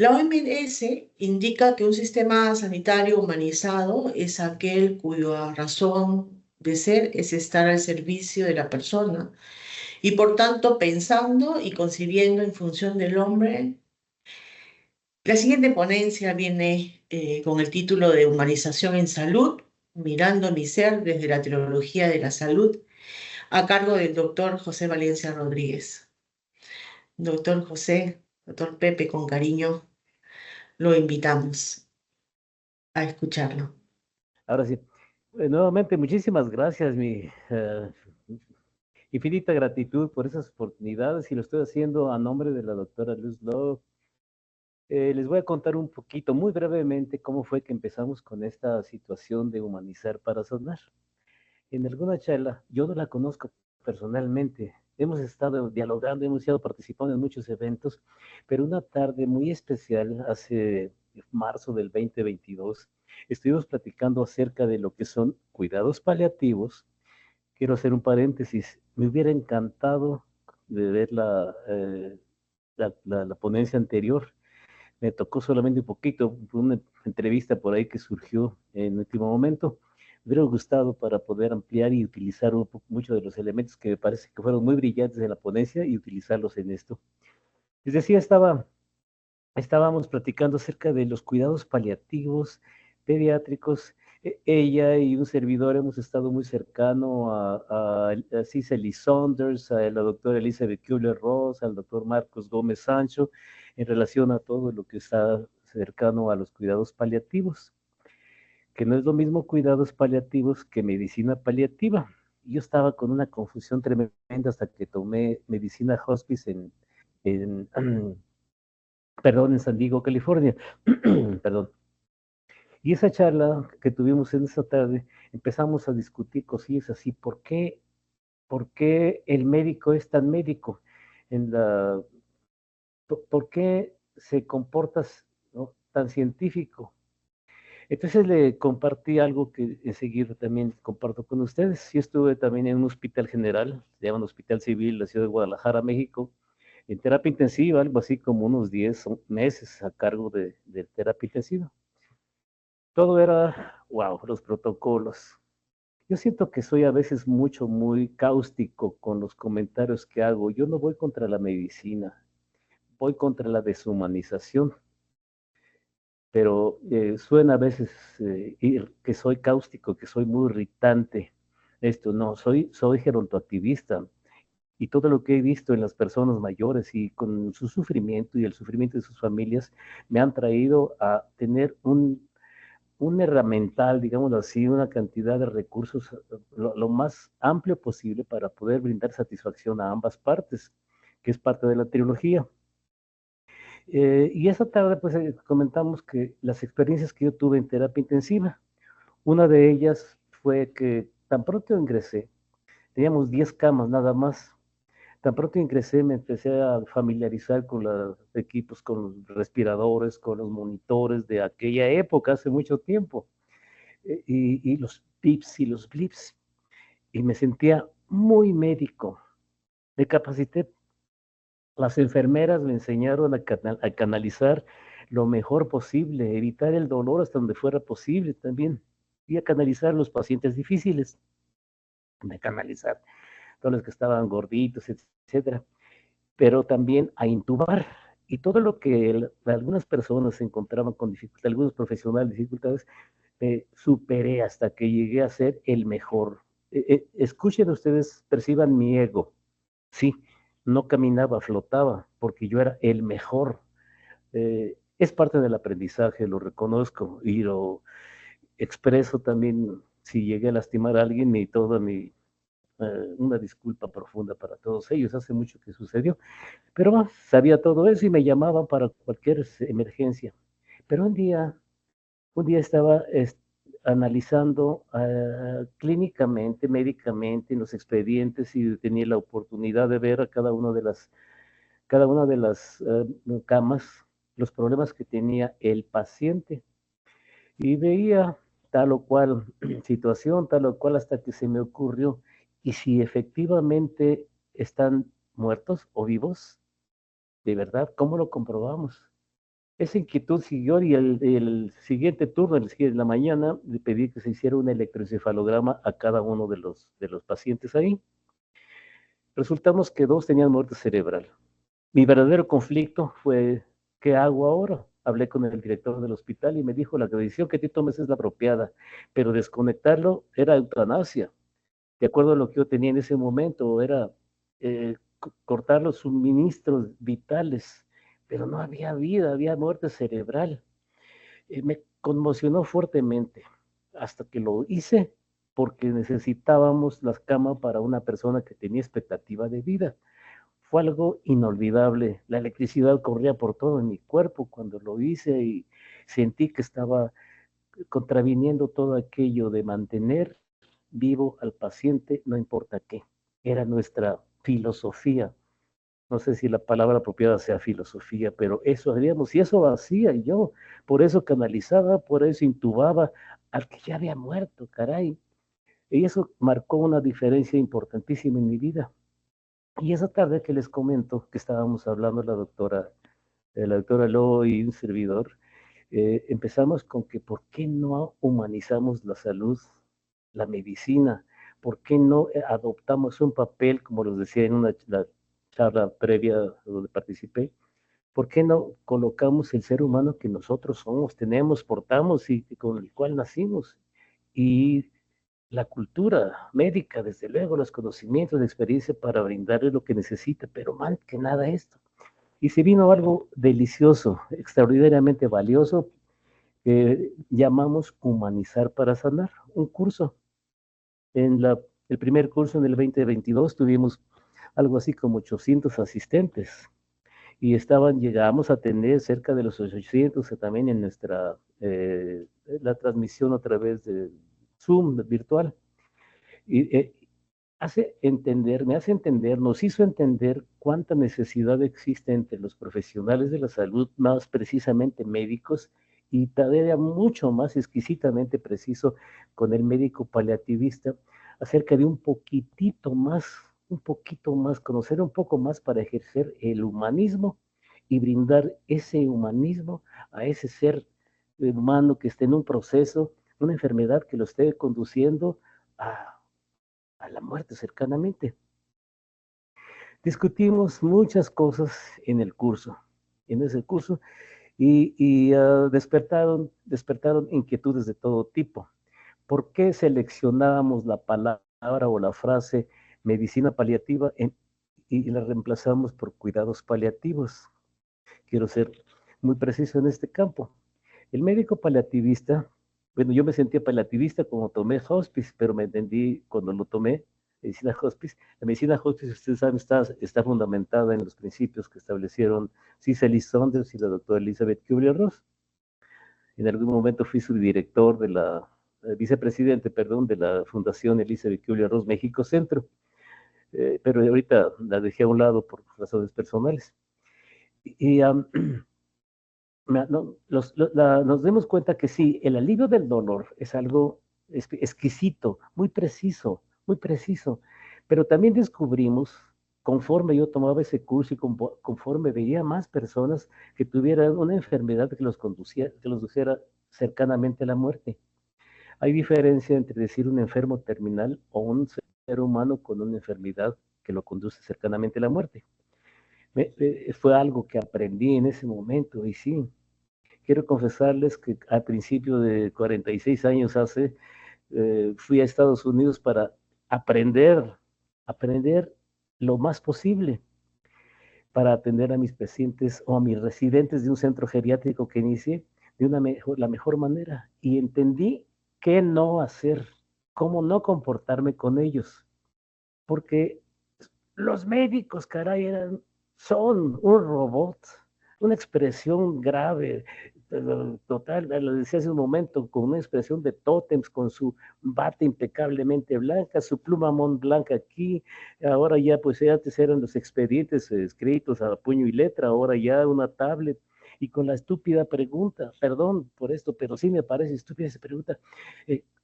La OMS indica que un sistema sanitario humanizado es aquel cuya razón de ser es estar al servicio de la persona y por tanto pensando y concibiendo en función del hombre. La siguiente ponencia viene con el título de Humanización en Salud, mirando mi ser desde la teología de la salud, a cargo del doctor José Valencia Rodríguez. Doctor José, doctor Pepe, con cariño, lo invitamos a escucharlo. Ahora sí, nuevamente muchísimas gracias, infinita gratitud por esas oportunidades y lo estoy haciendo a nombre de la doctora Luz Love. Les voy a contar un poquito, muy brevemente, cómo fue que empezamos con esta situación de humanizar para sanar. En alguna charla, yo no la conozco personalmente, hemos estado dialogando, hemos estado participando en muchos eventos, pero una tarde muy especial, hace marzo del 2022, estuvimos platicando acerca de lo que son cuidados paliativos. Quiero hacer un paréntesis, me hubiera encantado de ver la ponencia anterior. Me tocó solamente un poquito, una entrevista por ahí que surgió en último momento. Me hubiera gustado para poder ampliar y utilizar muchos de los elementos que me parece que fueron muy brillantes en la ponencia y utilizarlos en esto. Les decía, estábamos platicando acerca de los cuidados paliativos pediátricos. Ella y un servidor hemos estado muy cercano a Cicely Saunders, a la doctora Elizabeth Kubler-Ross, al doctor Marcos Gómez Sancho, en relación a todo lo que está cercano a los cuidados paliativos, que no es lo mismo cuidados paliativos que medicina paliativa. Yo estaba con una confusión tremenda hasta que tomé medicina hospice en perdón, en San Diego, California. Perdón. Y esa charla que tuvimos en esa tarde, empezamos a discutir cosillas así, por qué el médico es tan médico? En la, ¿Por qué se comporta, ¿no?, tan científico? Entonces le compartí algo que enseguida también comparto con ustedes. Yo estuve también en un hospital general, se llama Hospital Civil, la ciudad de Guadalajara, México, en terapia intensiva, algo así como unos 10 meses a cargo de terapia intensiva. Todo era, wow, los protocolos. Yo siento que soy a veces muy cáustico con los comentarios que hago. Yo no voy contra la medicina, voy contra la deshumanización, pero suena a veces que soy cáustico, que soy muy irritante. Esto no, soy gerontoactivista y todo lo que he visto en las personas mayores y con su sufrimiento y el sufrimiento de sus familias me han traído a tener un herramental, digamos así, una cantidad de recursos lo más amplio posible para poder brindar satisfacción a ambas partes, que es parte de la trilogía. Y esa tarde pues comentamos que las experiencias que yo tuve en terapia intensiva, una de ellas fue que tan pronto ingresé, teníamos 10 camas nada más. Tan pronto ingresé, me empecé a familiarizar con los equipos, con los respiradores, con los monitores de aquella época, hace mucho tiempo, y los pips y los blips, y me sentía muy médico. Me capacité, las enfermeras me enseñaron a canalizar lo mejor posible, evitar el dolor hasta donde fuera posible también, y a canalizar a los pacientes difíciles, de canalizar todos los que estaban gorditos, etcétera, pero también a intubar. Y todo lo que algunas personas se encontraban con dificultades, algunos profesionales dificultades, superé hasta que llegué a ser el mejor. Escuchen ustedes, perciban mi ego. Sí, no caminaba, flotaba, porque yo era el mejor. Es parte del aprendizaje, lo reconozco y lo expreso también. Si llegué a lastimar a alguien, y toda una disculpa profunda para todos ellos, hace mucho que sucedió, pero sabía todo eso y me llamaban para cualquier emergencia. Pero un día estaba analizando clínicamente, médicamente, en los expedientes y tenía la oportunidad de ver a cada una de las camas, los problemas que tenía el paciente. Y veía tal o cual situación, tal o cual, hasta que se me ocurrió, ¿y si efectivamente están muertos o vivos? De verdad, ¿cómo lo comprobamos? Esa inquietud siguió y el siguiente turno, en la mañana, le pedí que se hiciera un electroencefalograma a cada uno de los pacientes ahí. Resultamos que 2 tenían muerte cerebral. Mi verdadero conflicto fue, ¿qué hago ahora? Hablé con el director del hospital y me dijo, la decisión que tú tomes es la apropiada, pero desconectarlo era eutanasia. De acuerdo a lo que yo tenía en ese momento, era cortar los suministros vitales, pero no había vida, había muerte cerebral. Me conmocionó fuertemente hasta que lo hice porque necesitábamos las camas para una persona que tenía expectativa de vida. Fue algo inolvidable. La electricidad corría por todo en mi cuerpo cuando lo hice y sentí que estaba contraviniendo todo aquello de mantener vivo al paciente, no importa qué. Era nuestra filosofía. No sé si la palabra apropiada sea filosofía, pero eso haríamos y eso hacía yo. Por eso canalizaba, por eso intubaba al que ya había muerto, caray. Y eso marcó una diferencia importantísima en mi vida. Y esa tarde que les comento, que estábamos hablando la doctora Lo y un servidor, empezamos con que por qué no humanizamos la salud, la medicina, por qué no adoptamos un papel, como les decía en la charla previa donde participé, por qué no colocamos el ser humano que nosotros somos, tenemos, portamos y con el cual nacimos. Y la cultura médica, desde luego, los conocimientos, la experiencia para brindarle lo que necesita, pero más que nada esto. Y se vino algo delicioso, extraordinariamente valioso, que llamamos Humanizar para Sanar, un curso. El primer curso en el 2022 tuvimos algo así como 800 asistentes y llegamos a tener cerca de los 800 también en la transmisión a través de Zoom virtual. Y me hace entender, nos hizo entender cuánta necesidad existe entre los profesionales de la salud, más precisamente médicos, y todavía mucho más exquisitamente preciso con el médico paliativista, acerca de un poquito más, conocer un poco más para ejercer el humanismo y brindar ese humanismo a ese ser humano que esté en un proceso, una enfermedad que lo esté conduciendo a la muerte cercanamente. Discutimos muchas cosas en ese curso, y despertaron inquietudes de todo tipo. ¿Por qué seleccionábamos la palabra o la frase medicina paliativa y la reemplazamos por cuidados paliativos? Quiero ser muy preciso en este campo. El médico paliativista, bueno, yo me sentía paliativista cuando tomé hospice, pero me entendí cuando lo tomé, medicina hospice. La medicina hospice, ustedes saben, está fundamentada en los principios que establecieron Cicely Saunders y la doctora Elizabeth Kubler-Ross. En algún momento fui subdirector vicepresidente, perdón, de la Fundación Elizabeth Kubler-Ross México Centro, pero ahorita la dejé a un lado por razones personales. Y nos demos cuenta que sí, el alivio del dolor es algo exquisito, muy preciso, pero también descubrimos, conforme yo tomaba ese curso y conforme veía más personas que tuvieran una enfermedad que los conduciera cercanamente a la muerte. Hay diferencia entre decir un enfermo terminal o un ser humano con una enfermedad que lo conduce cercanamente a la muerte. Fue algo que aprendí en ese momento y sí, quiero confesarles que al principio de 46 años fui a Estados Unidos para aprender lo más posible para atender a mis pacientes o a mis residentes de un centro geriátrico que inicié de la mejor manera. Y entendí qué no hacer, cómo no comportarme con ellos. Porque los médicos, caray, son un robot, una expresión grave, total, lo decía hace un momento, con una expresión de tótems, con su bata impecablemente blanca, su pluma Mont Blanc aquí, ahora ya, pues antes eran los expedientes escritos a puño y letra, ahora ya una tablet, y con la estúpida pregunta, perdón por esto, pero sí me parece estúpida esa pregunta,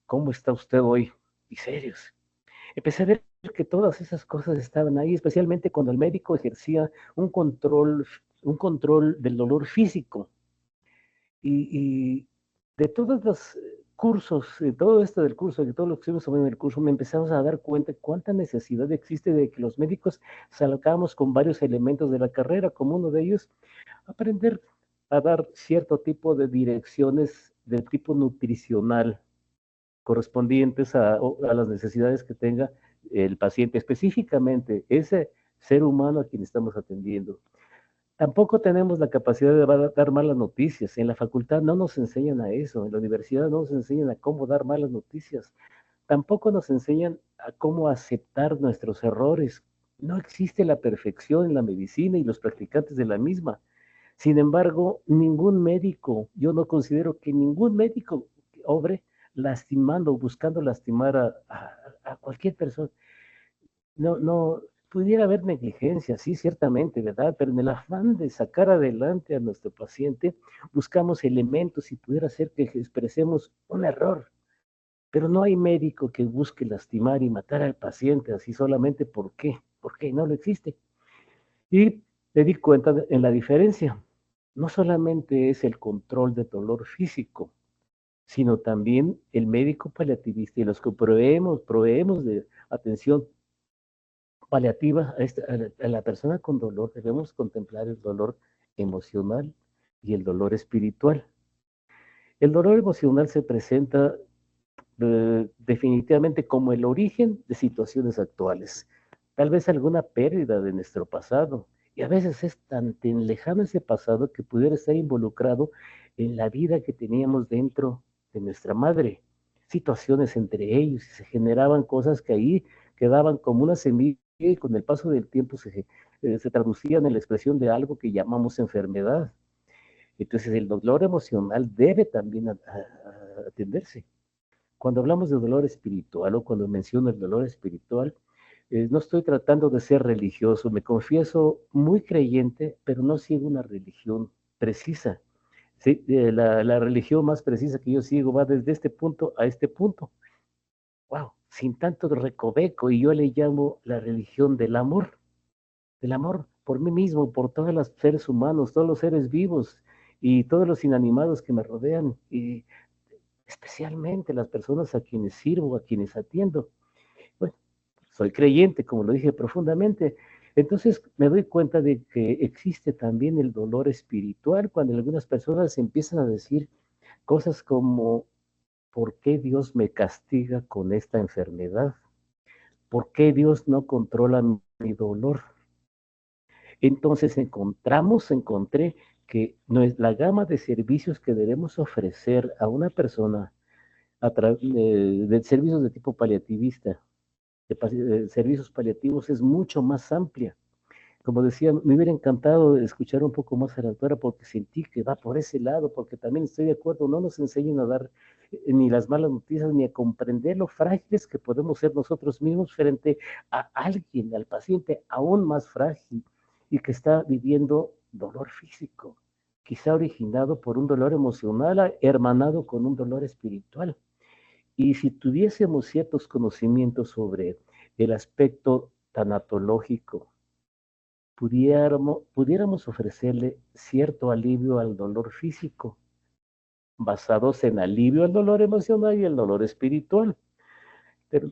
¿cómo está usted hoy? Y serios. Empecé a ver que todas esas cosas estaban ahí, especialmente cuando el médico ejercía un control del dolor físico. Y de todos los cursos, de todo esto del curso, de todo lo que estuvimos hablando del curso, me empezamos a dar cuenta cuánta necesidad existe de que los médicos salgamos con varios elementos de la carrera, como uno de ellos, aprender a dar cierto tipo de direcciones de tipo nutricional correspondientes a las necesidades que tenga el paciente, específicamente ese ser humano a quien estamos atendiendo. Tampoco tenemos la capacidad de dar malas noticias. En la facultad no nos enseñan a eso, en la universidad no nos enseñan a cómo dar malas noticias. Tampoco nos enseñan a cómo aceptar nuestros errores. No existe la perfección en la medicina y los practicantes de la misma. Sin embargo, ningún médico, yo no considero que ningún médico obre lastimando, buscando lastimar a cualquier persona. No, pudiera haber negligencia, sí, ciertamente, ¿verdad? Pero en el afán de sacar adelante a nuestro paciente, buscamos elementos y pudiera ser que expresemos un error. Pero no hay médico que busque lastimar y matar al paciente así solamente ¿por qué? Porque no lo existe. Y me di cuenta en la diferencia. No solamente es el control de dolor físico, sino también el médico paliativista y los que proveemos de atención paliativa a la persona con dolor, debemos contemplar el dolor emocional y el dolor espiritual. El dolor emocional se presenta definitivamente como el origen de situaciones actuales, tal vez alguna pérdida de nuestro pasado, y a veces es tan lejano ese pasado que pudiera estar involucrado en la vida que teníamos dentro de nuestra madre, situaciones entre ellos, y se generaban cosas que ahí quedaban como una semilla y con el paso del tiempo se traducían en la expresión de algo que llamamos enfermedad. Entonces el dolor emocional debe también atenderse. Cuando hablamos de dolor espiritual o cuando menciono el dolor espiritual, no estoy tratando de ser religioso, me confieso muy creyente, pero no sigo una religión precisa. Sí, la religión más precisa que yo sigo va desde este punto a este punto. Wow, sin tanto recoveco, y yo le llamo la religión del amor por mí mismo, por todos los seres humanos, todos los seres vivos y todos los inanimados que me rodean, y especialmente las personas a quienes sirvo, a quienes atiendo. Bueno, soy creyente, como lo dije profundamente. Entonces me doy cuenta de que existe también el dolor espiritual cuando algunas personas empiezan a decir cosas como, ¿por qué Dios me castiga con esta enfermedad? ¿Por qué Dios no controla mi dolor? Entonces encontré que no es la gama de servicios que debemos ofrecer a una persona a través de servicios de tipo paliativista, de servicios paliativos, es mucho más amplia. Como decía, me hubiera encantado escuchar un poco más a la autora porque sentí que va por ese lado, porque también estoy de acuerdo, no nos enseñan a dar ni las malas noticias, ni a comprender lo frágiles que podemos ser nosotros mismos frente a alguien, al paciente aún más frágil y que está viviendo dolor físico, quizá originado por un dolor emocional hermanado con un dolor espiritual. Y si tuviésemos ciertos conocimientos sobre el aspecto tanatológico, pudiéramos ofrecerle cierto alivio al dolor físico, basados en alivio al dolor emocional y el dolor espiritual. Pero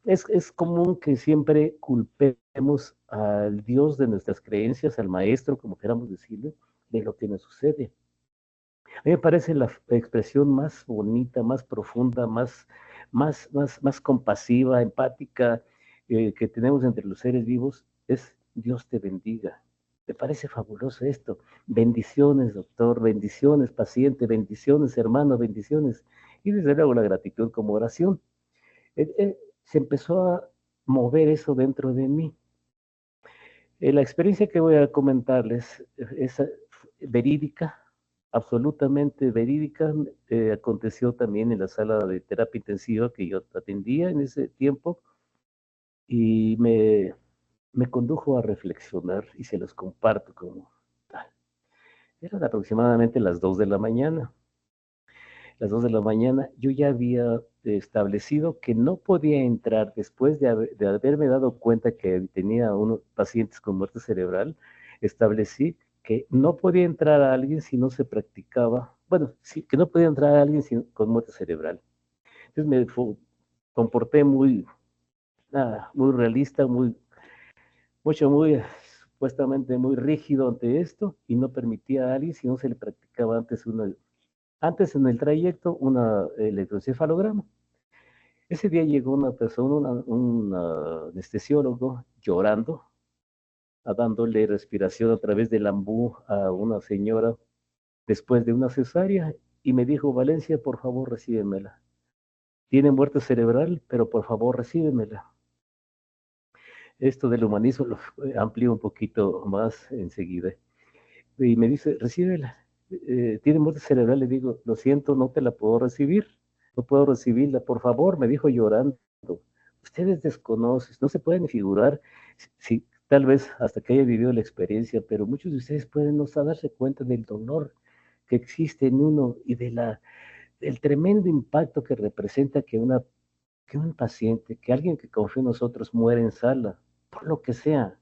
es común que siempre culpemos al Dios de nuestras creencias, al maestro, como queramos decirlo, de lo que nos sucede. A mí me parece la expresión más bonita, más profunda, más compasiva, empática que tenemos entre los seres vivos es Dios te bendiga. Me parece fabuloso esto. Bendiciones, doctor, bendiciones, paciente, bendiciones, hermano, bendiciones. Y desde luego la gratitud como oración. Se empezó a mover eso dentro de mí. La experiencia que voy a comentarles es verídica, absolutamente verídica. Aconteció también en la sala de terapia intensiva que yo atendía en ese tiempo y me condujo a reflexionar y se los comparto como tal. Eran aproximadamente las 2 de la mañana. Las 2 de la mañana yo ya había establecido que no podía entrar después de haberme dado cuenta que tenía unos pacientes con muerte cerebral. Establecí que no podía entrar a alguien si no se practicaba, bueno, sí, que no podía entrar a alguien con muerte cerebral. Entonces comporté muy, muy realista, muy supuestamente muy rígido ante esto, y no permitía a alguien si no se le practicaba antes en el trayecto una electroencefalograma. Ese día llegó una persona, un anestesiólogo, llorando, dándole respiración a través del ambú a una señora después de una cesárea, y me dijo: Valencia, por favor, recíbemela. Tiene muerte cerebral, pero por favor, recíbemela. Esto del humanismo lo amplío un poquito más enseguida. Y me dice: recíbela. Tiene muerte cerebral. Le digo: lo siento, no te la puedo recibir. No puedo recibirla, por favor, me dijo llorando. Ustedes desconocen, no se pueden figurar, si, tal vez hasta que haya vivido la experiencia, pero muchos de ustedes pueden no darse cuenta del dolor que existe en uno y del tremendo impacto que representa que un paciente, que alguien que confía en nosotros muere en sala, por lo que sea.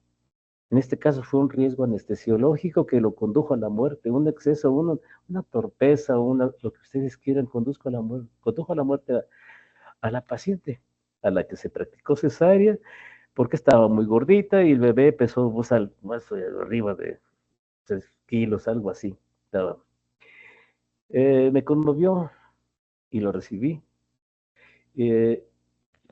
En este caso fue un riesgo anestesiológico que lo condujo a la muerte, un exceso, una torpeza, lo que ustedes quieran, condujo a la muerte a la paciente, a la que se practicó cesárea, porque estaba muy gordita y el bebé pesó más arriba de 3 kilos, algo así. Me conmovió y lo recibí. Eh,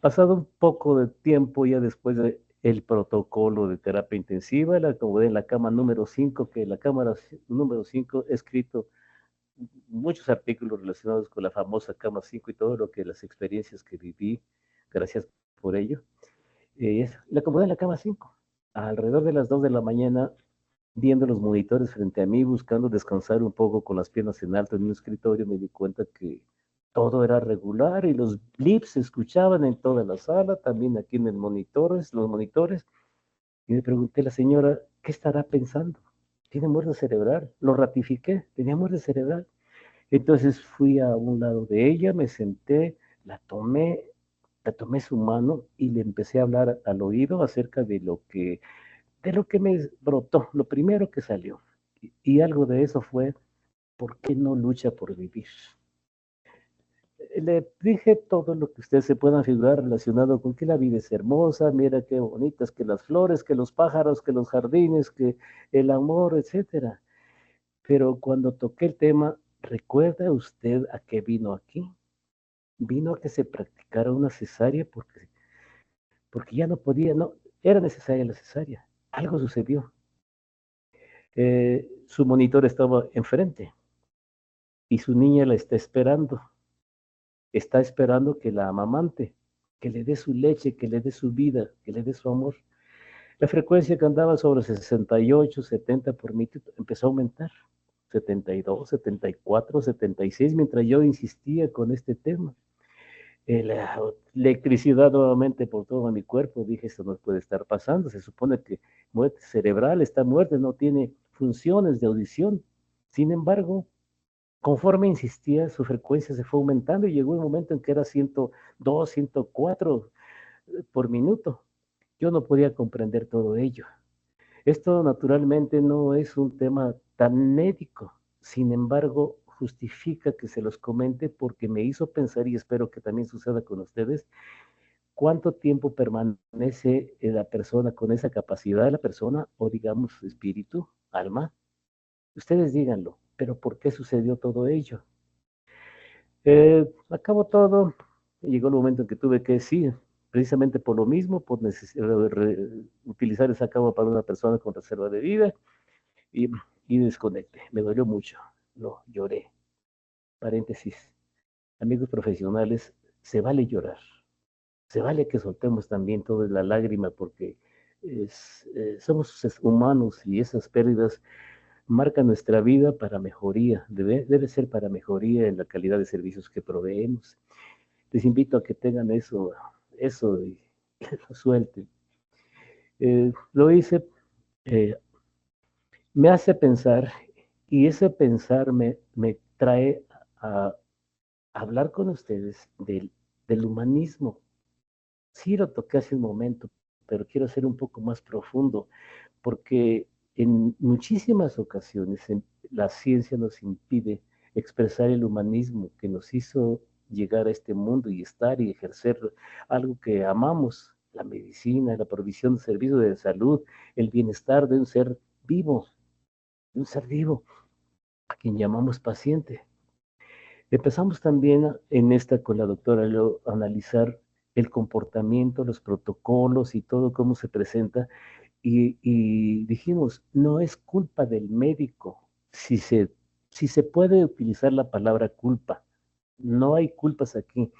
Pasado un poco de tiempo, ya después del protocolo de terapia intensiva, la acomodé en la cama número 5, que la cámara número 5 he escrito muchos artículos relacionados con la famosa cama 5 y todo lo que las experiencias que viví, gracias por ello. La acomodé en la cama 5, alrededor de las 2 de la mañana, viendo los monitores frente a mí, buscando descansar un poco con las piernas en alto en un escritorio, me di cuenta que todo era regular y los blips se escuchaban en toda la sala, también aquí en los monitores, y me pregunté a la señora: ¿qué estará pensando? ¿Tiene muerte cerebral? Lo ratifiqué, tenía muerte cerebral. Entonces fui a un lado de ella, me senté, la tomé su mano y le empecé a hablar al oído acerca de lo que me brotó, lo primero que salió. Y algo de eso fue: ¿por qué no lucha por vivir? Le dije todo lo que ustedes se puedan figurar relacionado con que la vida es hermosa, mira qué bonitas, que las flores, que los pájaros, que los jardines, que el amor, etcétera. Pero cuando toqué el tema: ¿recuerda usted a qué vino aquí? Vino a que se practicara una cesárea porque ya no podía, no, era necesaria la cesárea. Algo sucedió. Su monitor estaba enfrente y su niña la está esperando que la amamante, que le dé su leche, que le dé su vida, que le dé su amor. La frecuencia que andaba sobre 68, 70 por minuto empezó a aumentar, 72, 74, 76, mientras yo insistía con este tema. La electricidad nuevamente por todo mi cuerpo, dije: esto no puede estar pasando, se supone que muerte cerebral, está muerta, no tiene funciones de audición. Sin embargo, conforme insistía, su frecuencia se fue aumentando y llegó un momento en que era 102, 104 por minuto. Yo no podía comprender todo ello. Esto naturalmente no es un tema tan médico, sin embargo, justifica que se los comente porque me hizo pensar, y espero que también suceda con ustedes: cuánto tiempo permanece la persona con esa capacidad, la persona, o digamos espíritu, alma. Ustedes díganlo, pero ¿por qué sucedió todo ello? Acabó todo, y llegó el momento en que tuve que decir, precisamente por lo mismo, por utilizar esa cama para una persona con reserva de vida, y, y desconecté. Me dolió mucho, lo lloré. Paréntesis: amigos profesionales, se vale llorar, se vale que soltemos también toda la lágrima, porque somos humanos y esas pérdidas marcan nuestra vida para mejoría, debe ser para mejoría en la calidad de servicios que proveemos. Les invito a que tengan eso y que lo suelten. Lo hice, eh, me hace pensar, y ese pensar me trae a hablar con ustedes del humanismo. Sí lo toqué hace un momento, pero quiero ser un poco más profundo, porque en muchísimas ocasiones la ciencia nos impide expresar el humanismo que nos hizo llegar a este mundo y estar y ejercer algo que amamos, la medicina, la provisión de servicios de salud, el bienestar de un ser vivo, a quien llamamos paciente. Empezamos también en esta con la doctora Leo a analizar el comportamiento, los protocolos y todo cómo se presenta y dijimos, no es culpa del médico, si se puede utilizar la palabra culpa, no hay culpas aquí,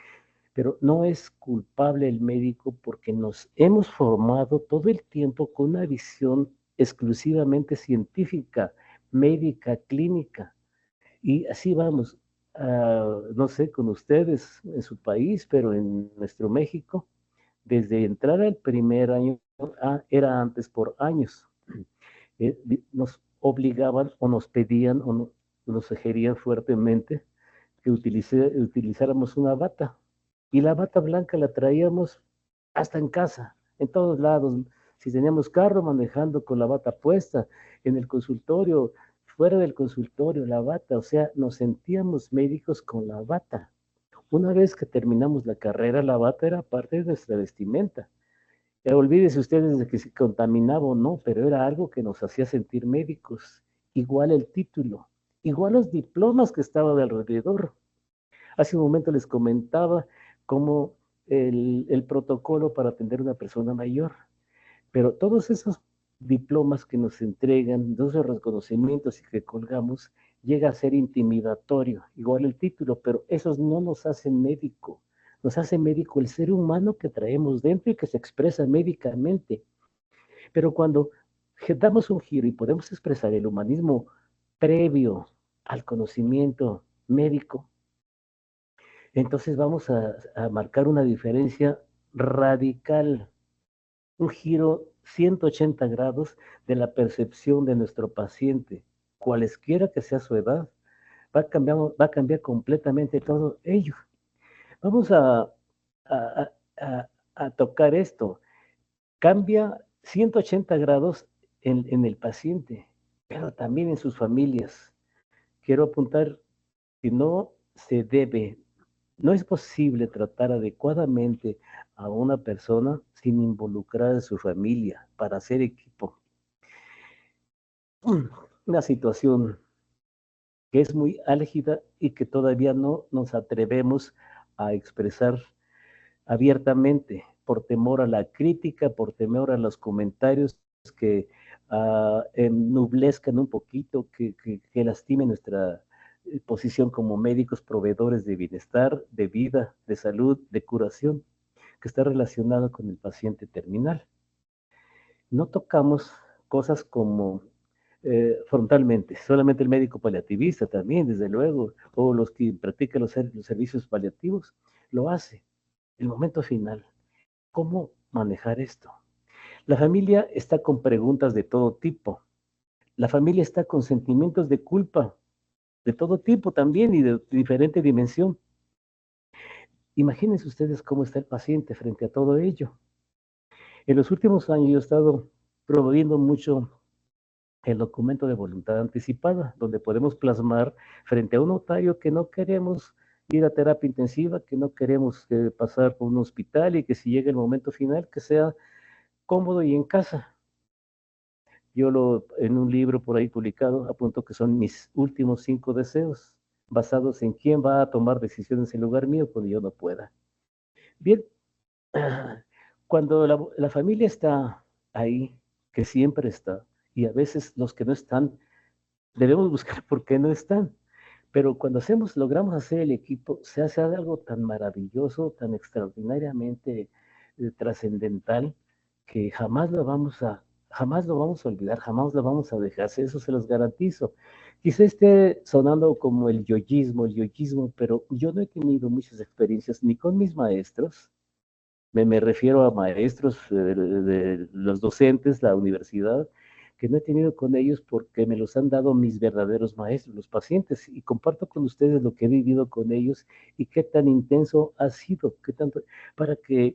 pero no es culpable el médico porque nos hemos formado todo el tiempo con una visión exclusivamente científica, médica, clínica, y así vamos, no sé, con ustedes en su país, pero en nuestro México, desde entrar al primer año, era antes por años, nos obligaban o nos pedían o nos sugerían fuertemente que utilizáramos una bata. Y la bata blanca la traíamos hasta en casa, en todos lados. Si teníamos carro, manejando con la bata puesta, en el consultorio, fuera del consultorio, la bata, o sea, nos sentíamos médicos con la bata. Una vez que terminamos la carrera, la bata era parte de nuestra vestimenta. Olvídese ustedes de que se contaminaba o no, pero era algo que nos hacía sentir médicos. Igual el título, igual los diplomas que estaban alrededor. Hace un momento les comentaba cómo el protocolo para atender a una persona mayor, pero todos esos diplomas que nos entregan, todos esos reconocimientos y que colgamos, llega a ser intimidatorio, igual el título, pero esos no nos hacen médico. Nos hace médico el ser humano que traemos dentro y que se expresa médicamente. Pero cuando damos un giro y podemos expresar el humanismo previo al conocimiento médico, entonces vamos a marcar una diferencia radical, un giro 180 grados de la percepción de nuestro paciente, cualesquiera que sea su edad, va a cambiar completamente todo ello. Vamos a, a tocar esto. Cambia 180 grados en el paciente, pero también en sus familias. Quiero apuntar que no se debe, no es posible tratar adecuadamente a una persona sin involucrar a su familia para hacer equipo. Una situación que es muy álgida y que todavía no nos atrevemos a expresar abiertamente por temor a la crítica, por temor a los comentarios que ennublezcan un poquito, que lastimen nuestra posición como médicos proveedores de bienestar, de vida, de salud, de curación, que está relacionado con el paciente terminal. No tocamos cosas como frontalmente, solamente el médico paliativista también, desde luego, o los que practican los servicios paliativos, lo hace. El momento final, ¿cómo manejar esto? La familia está con preguntas de todo tipo. La familia está con sentimientos de culpa de todo tipo también y de diferente dimensión. Imagínense ustedes cómo está el paciente frente a todo ello. En los últimos años yo he estado promoviendo mucho el documento de voluntad anticipada, donde podemos plasmar frente a un notario que no queremos ir a terapia intensiva, que no queremos pasar por un hospital y que si llega el momento final, que sea cómodo y en casa. En un libro por ahí publicado, apunto que son mis últimos 5 deseos, basados en quién va a tomar decisiones en lugar mío cuando yo no pueda. Bien, cuando la familia está ahí, que siempre está, y a veces los que no están, debemos buscar por qué no están. Pero cuando logramos hacer el equipo, se hace algo tan maravilloso, tan extraordinariamente trascendental, que jamás lo vamos a olvidar, jamás lo vamos a dejar, eso se los garantizo. Quizá esté sonando como el yoyismo, pero yo no he tenido muchas experiencias ni con mis maestros, me refiero a maestros de los docentes, la universidad, que no he tenido con ellos porque me los han dado mis verdaderos maestros, los pacientes, y comparto con ustedes lo que he vivido con ellos y qué tan intenso ha sido, qué tanto, para que,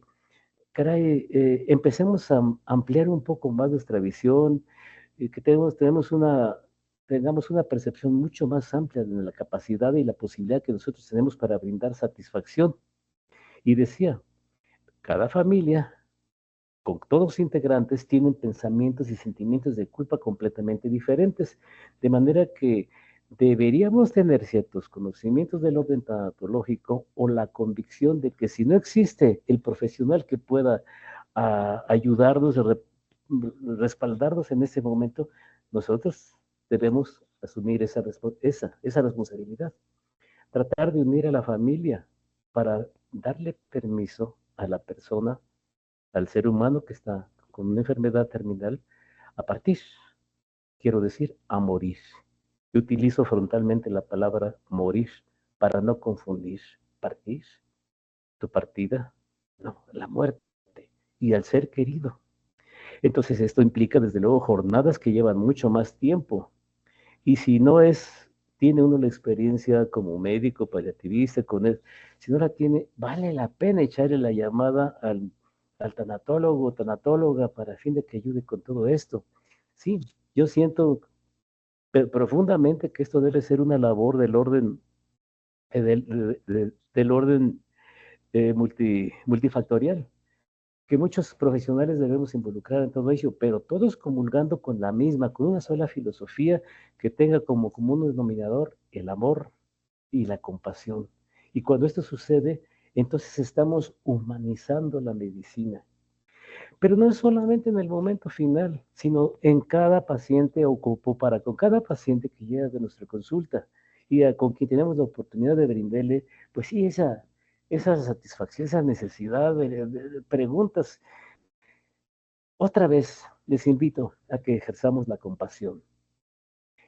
caray, empecemos a ampliar un poco más nuestra visión, que tengamos una percepción mucho más amplia de la capacidad y la posibilidad que nosotros tenemos para brindar satisfacción. Y decía, cada familia, con todos los integrantes, tienen pensamientos y sentimientos de culpa completamente diferentes, de manera que deberíamos tener ciertos conocimientos del orden tanatológico o la convicción de que si no existe el profesional que pueda ayudarnos, respaldarnos en ese momento, nosotros debemos asumir esa responsabilidad. Tratar de unir a la familia para darle permiso a la persona, al ser humano que está con una enfermedad terminal, a partir, quiero decir, a morir. Yo utilizo frontalmente la palabra morir para no confundir partir, tu partida, no, la muerte y al ser querido. Entonces esto implica desde luego jornadas que llevan mucho más tiempo. Y si no tiene uno la experiencia como médico, paliativista, con él, si no la tiene, vale la pena echarle la llamada al tanatólogo o tanatóloga para fin de que ayude con todo esto. Sí, yo siento profundamente que esto debe ser una labor del orden, del orden multifactorial, que muchos profesionales debemos involucrar en todo ello, pero todos comulgando con la misma, con una sola filosofía que tenga como común denominador el amor y la compasión. Y cuando esto sucede, entonces estamos humanizando la medicina. Pero no es solamente en el momento final, sino en cada paciente para con cada paciente que llega de nuestra consulta y con quien tenemos la oportunidad de brindarle, pues sí, esa satisfacción, esa necesidad de preguntas. Otra vez les invito a que ejerzamos la compasión.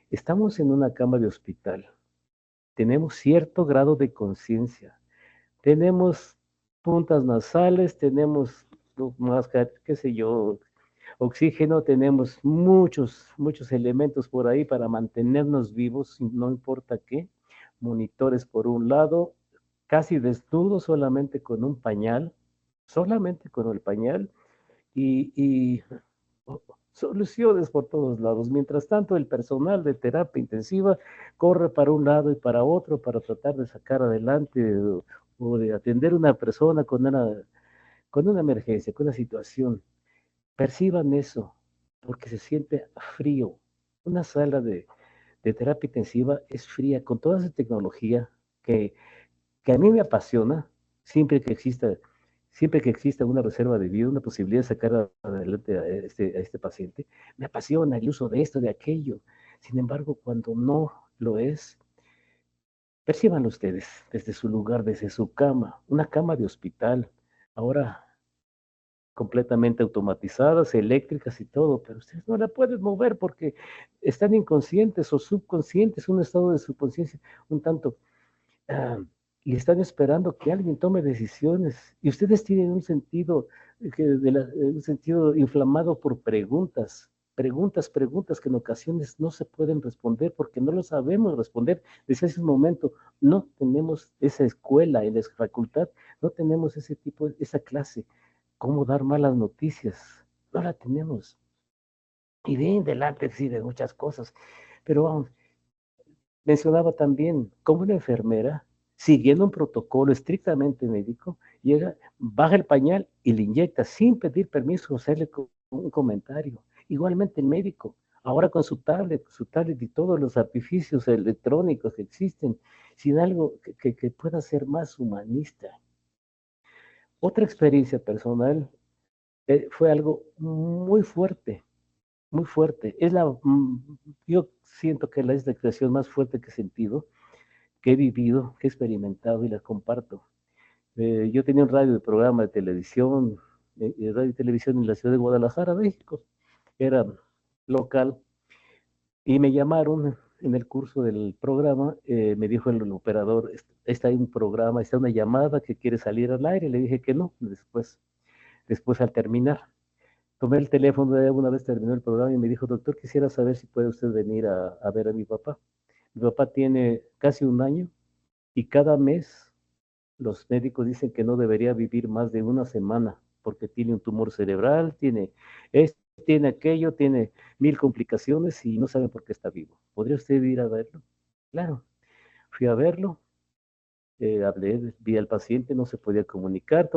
Estamos en una cama de hospital, tenemos cierto grado de conciencia, tenemos puntas nasales, tenemos máscara, qué sé yo, oxígeno, tenemos muchos elementos por ahí para mantenernos vivos, no importa qué, monitores por un lado, casi desnudos solamente con un pañal, solamente con el pañal, y soluciones por todos lados. Mientras tanto, el personal de terapia intensiva corre para un lado y para otro para tratar de sacar adelante o de atender a una persona con una emergencia, con una situación. Perciban eso, porque se siente frío. Una sala de terapia intensiva es fría, con toda esa tecnología que, que a mí me apasiona, siempre que exista siempre que exista una reserva de vida, una posibilidad de sacar adelante a este paciente, me apasiona el uso de esto, de aquello. Sin embargo, cuando no lo es, percíbanlo ustedes desde su lugar, desde su cama, una cama de hospital, ahora completamente automatizadas, eléctricas y todo, pero ustedes no la pueden mover porque están inconscientes o subconscientes, un estado de subconsciencia un tanto ah, y están esperando que alguien tome decisiones. Y ustedes tienen un sentido, un sentido inflamado por preguntas que en ocasiones no se pueden responder porque no lo sabemos responder. Desde ese momento no tenemos esa escuela en la facultad, no tenemos ese tipo, esa clase, cómo dar malas noticias, no la tenemos. Y de en adelante sí, de muchas cosas. Pero vamos, mencionaba también cómo una enfermera, siguiendo un protocolo estrictamente médico, llega, baja el pañal y le inyecta sin pedir permiso o hacerle un comentario. Igualmente el médico, ahora con su tablet y todos los artificios electrónicos que existen, sin algo que pueda ser más humanista. Otra experiencia personal fue algo muy fuerte, muy fuerte. Yo siento que es la expresión más fuerte que he sentido, que he vivido, que he experimentado y las comparto. Yo tenía un radio de programa de televisión, radio y televisión en la ciudad de Guadalajara, México. Era local y me llamaron en el curso del programa, me dijo el operador, está un programa, está una llamada que quiere salir al aire. Le dije que no, después al terminar. Tomé el teléfono una vez terminó el programa y me dijo, doctor, quisiera saber si puede usted venir a ver a mi papá. Mi papá tiene casi un año y cada mes los médicos dicen que no debería vivir más de una semana porque tiene un tumor cerebral, tiene esto tiene aquello, tiene 1000 complicaciones y no sabe por qué está vivo. ¿Podría usted ir a verlo? Claro, fui a verlo, hablé, vi al paciente, no se podía comunicar,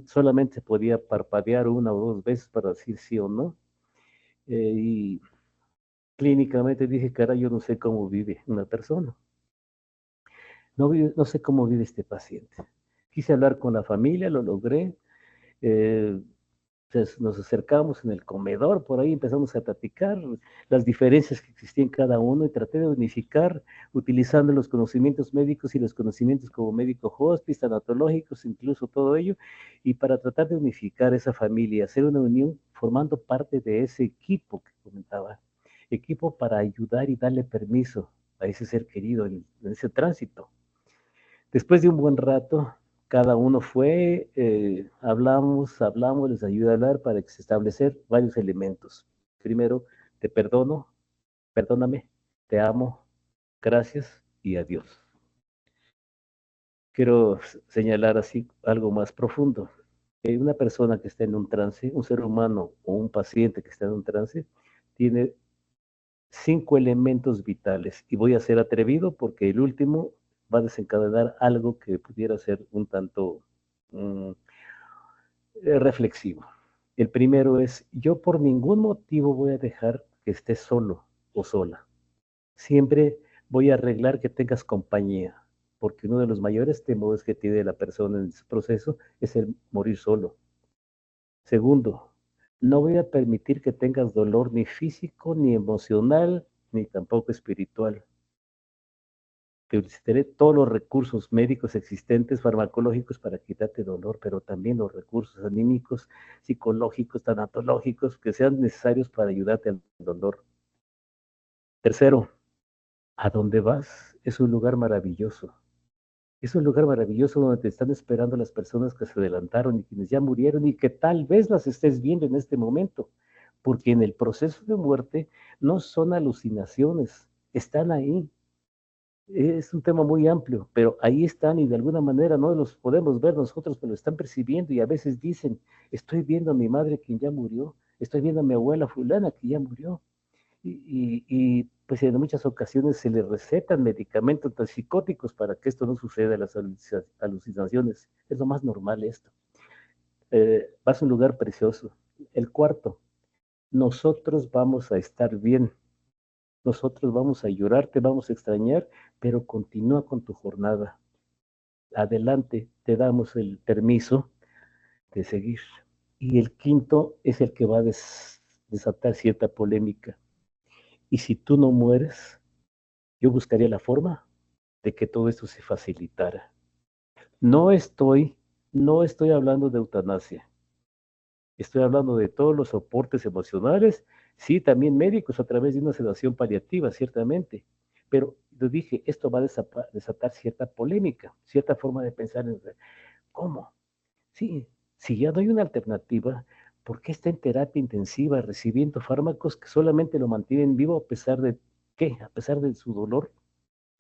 solamente se podía parpadear 1 o 2 veces para decir sí o no. Y clínicamente dije, cara, yo no sé cómo vive una persona. No sé cómo vive este paciente. Quise hablar con la familia, lo logré. Eh, nos acercamos en el comedor, por ahí empezamos a platicar las diferencias que existían en cada uno y traté de unificar utilizando los conocimientos médicos y los conocimientos como médico hospice, tanatológicos, incluso todo ello, y para tratar de unificar esa familia, hacer una unión formando parte de ese equipo que comentaba, equipo para ayudar y darle permiso a ese ser querido en ese tránsito. Después de un buen rato, cada uno fue, hablamos, les ayudé a hablar para establecer varios elementos. Primero, te perdono, perdóname, te amo, gracias y adiós. Quiero señalar así algo más profundo. Una persona que está en un trance, un ser humano o un paciente que está en un trance, tiene 5 elementos vitales. Y voy a ser atrevido porque el último va a desencadenar algo que pudiera ser un tanto mm, reflexivo. El primero es, yo por ningún motivo voy a dejar que estés solo o sola. Siempre voy a arreglar que tengas compañía, porque uno de los mayores temores que tiene la persona en ese proceso es el morir solo. Segundo, no voy a permitir que tengas dolor ni físico, ni emocional, ni tampoco espiritual. Te utilizaré todos los recursos médicos existentes, farmacológicos, para quitarte dolor, pero también los recursos anímicos, psicológicos, tanatológicos, que sean necesarios para ayudarte al dolor. Tercero, ¿a dónde vas? Es un lugar maravilloso. Es un lugar maravilloso donde te están esperando las personas que se adelantaron y quienes ya murieron y que tal vez las estés viendo en este momento, porque en el proceso de muerte no son alucinaciones, están ahí. Es un tema muy amplio, pero ahí están y de alguna manera no los podemos ver nosotros, pero lo están percibiendo y a veces dicen, estoy viendo a mi madre quien ya murió, estoy viendo a mi abuela fulana que ya murió. Y pues en muchas ocasiones se le recetan medicamentos tan psicóticos para que esto no suceda, las alucinaciones. Es lo más normal esto. Vas a un lugar precioso. El cuarto, nosotros vamos a estar bien. Nosotros vamos a llorar, te vamos a extrañar, pero continúa con tu jornada. Adelante, te damos el permiso de seguir. Y el quinto es el que va a desatar cierta polémica. Y si tú no mueres, yo buscaría la forma de que todo esto se facilitara. No estoy, no estoy hablando de eutanasia. Estoy hablando de todos los soportes emocionales, sí, también médicos a través de una sedación paliativa, ciertamente. Pero yo dije, esto va a desatar cierta polémica, cierta forma de pensar en ¿cómo? Sí, si ya no hay una alternativa, ¿por qué está en terapia intensiva recibiendo fármacos que solamente lo mantienen vivo a pesar de qué? A pesar de su dolor.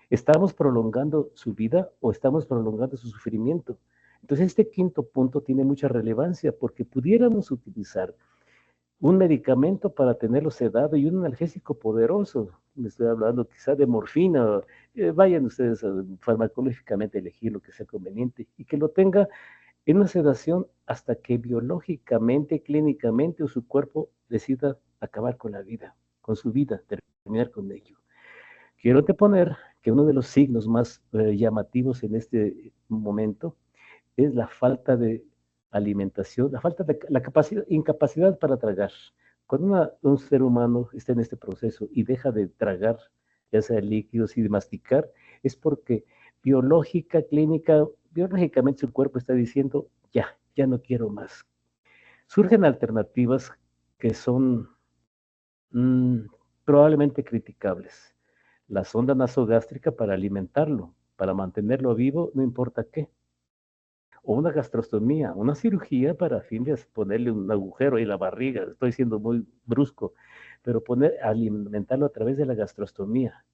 ¿Estamos prolongando su vida o estamos prolongando su sufrimiento? Entonces, este quinto punto tiene mucha relevancia porque pudiéramos utilizar un medicamento para tenerlo sedado y un analgésico poderoso. Me estoy hablando quizá de morfina. Vayan ustedes a farmacológicamente elegir lo que sea conveniente y que lo tenga en una sedación hasta que biológicamente, clínicamente o su cuerpo decida acabar con la vida, con su vida, terminar con ello. Quiero te poner que uno de los signos más llamativos en este momento es la falta de alimentación, la falta de la incapacidad para tragar. Cuando un ser humano está en este proceso y deja de tragar, ya sea líquidos y de masticar, es porque biológicamente su cuerpo está diciendo, ya no quiero más. Surgen alternativas que son mm, probablemente criticables. La sonda nasogástrica para alimentarlo, para mantenerlo vivo, no importa qué. O una gastrostomía, una cirugía para fin de ponerle un agujero en la barriga. Estoy siendo muy brusco, pero alimentarlo a través de la gastrostomía.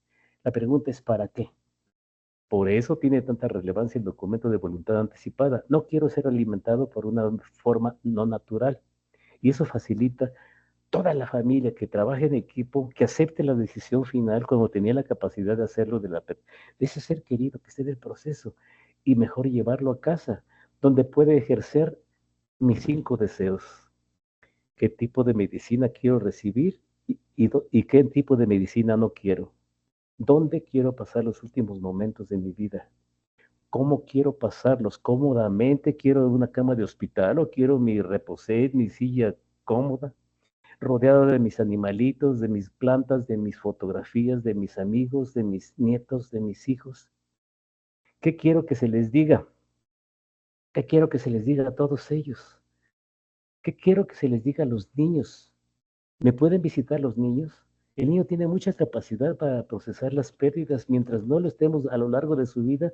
La pregunta es ¿para qué? Por eso tiene tanta relevancia el documento de voluntad anticipada. No quiero ser alimentado por una forma no natural. Y eso facilita toda la familia que trabaje en equipo, que acepte la decisión final como tenía la capacidad de hacerlo de ese ser querido que esté en el proceso y mejor llevarlo a casa, donde puede ejercer mis 5 deseos. ¿Qué tipo de medicina quiero recibir y qué tipo de medicina no quiero? ¿Dónde quiero pasar los últimos momentos de mi vida? ¿Cómo quiero pasarlos? ¿Cómodamente? ¿Quiero una cama de hospital o quiero mi reposet, mi silla cómoda, rodeado de mis animalitos, de mis plantas, de mis fotografías, de mis amigos, de mis nietos, de mis hijos? ¿Qué quiero que se les diga? ¿Qué quiero que se les diga a todos ellos? ¿Qué quiero que se les diga a los niños? ¿Me pueden visitar los niños? El niño tiene mucha capacidad para procesar las pérdidas mientras no lo estemos a lo largo de su vida,